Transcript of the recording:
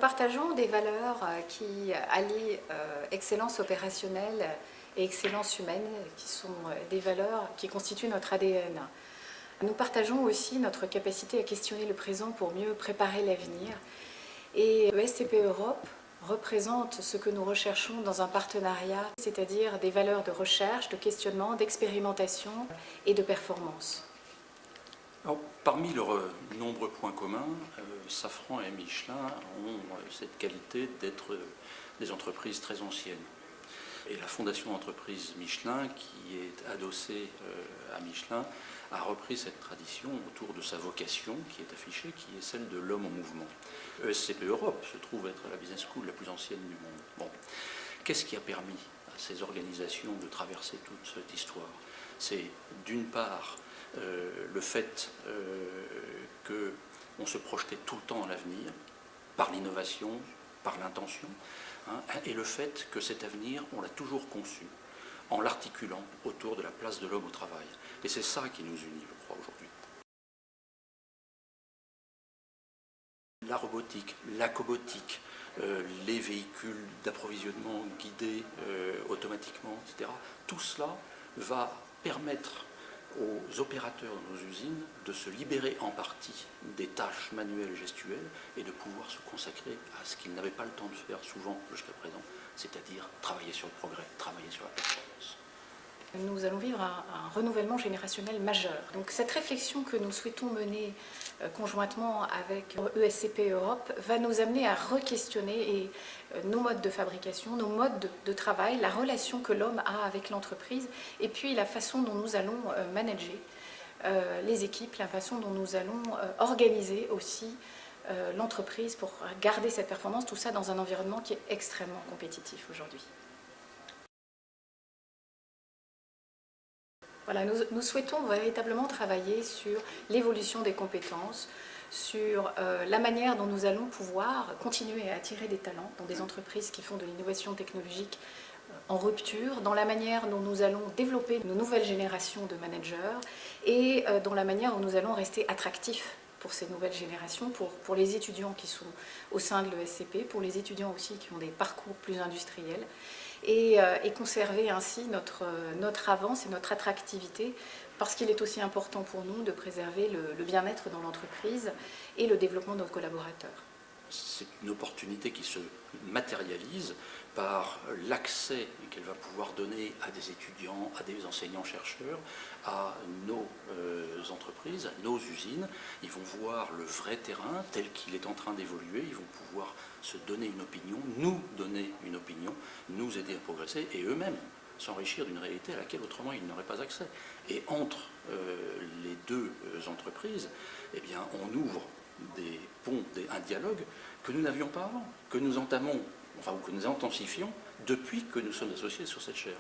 partageons des valeurs qui allient excellence opérationnelle et excellence humaine, qui sont des valeurs qui constituent notre ADN. Nous partageons aussi notre capacité à questionner le présent pour mieux préparer l'avenir. Et ESCP Europe représente ce que nous recherchons dans un partenariat, c'est-à-dire des valeurs de recherche, de questionnement, d'expérimentation et de performance. Alors, parmi leurs nombreux points communs, Safran et Michelin ont cette qualité d'être des entreprises très anciennes. Et la fondation d'entreprise Michelin, qui est adossée à Michelin, a repris cette tradition autour de sa vocation qui est affichée, qui est celle de l'homme en mouvement. ESCP Europe se trouve être la business school la plus ancienne du monde. Bon. Qu'est-ce qui a permis à ces organisations de traverser toute cette histoire? C'est d'une part le fait qu'on se projetait tout le temps dans l'avenir, par l'innovation, par l'intention, et le fait que cet avenir, on l'a toujours conçu en l'articulant autour de la place de l'homme au travail. Et c'est ça qui nous unit, je crois, aujourd'hui. La robotique, la cobotique, les véhicules d'approvisionnement guidés automatiquement, etc. Tout cela va permettre aux opérateurs de nos usines de se libérer en partie des tâches manuelles et gestuelles et de pouvoir se consacrer à ce qu'ils n'avaient pas le temps de faire souvent jusqu'à présent, c'est-à-dire travailler sur le progrès, travailler sur la performance. Nous allons vivre un renouvellement générationnel majeur. Donc cette réflexion que nous souhaitons mener conjointement avec ESCP Europe va nous amener à re-questionner nos modes de fabrication, nos modes de travail, la relation que l'homme a avec l'entreprise et puis la façon dont nous allons manager les équipes, la façon dont nous allons organiser aussi l'entreprise pour garder cette performance, tout ça dans un environnement qui est extrêmement compétitif aujourd'hui. Voilà, nous souhaitons véritablement travailler sur l'évolution des compétences, sur la manière dont nous allons pouvoir continuer à attirer des talents dans des entreprises qui font de l'innovation technologique en rupture, dans la manière dont nous allons développer nos nouvelles générations de managers et dans la manière dont nous allons rester attractifs pour ces nouvelles générations, pour les étudiants qui sont au sein de l'ESCP, pour les étudiants aussi qui ont des parcours plus industriels, et conserver ainsi notre avance et notre attractivité, parce qu'il est aussi important pour nous de préserver le bien-être dans l'entreprise et le développement de nos collaborateurs. C'est une opportunité qui se matérialise par l'accès qu'elle va pouvoir donner à des étudiants, à des enseignants-chercheurs, à nos entreprises, à nos usines. Ils vont voir le vrai terrain tel qu'il est en train d'évoluer, ils vont pouvoir se donner une opinion, nous donner une opinion, nous aider à progresser et eux-mêmes s'enrichir d'une réalité à laquelle autrement ils n'auraient pas accès. Et entre les deux entreprises, eh bien, on ouvre des ponts, un dialogue que nous n'avions pas avant, que nous entamons, enfin, ou que nous intensifions depuis que nous sommes associés sur cette chaire.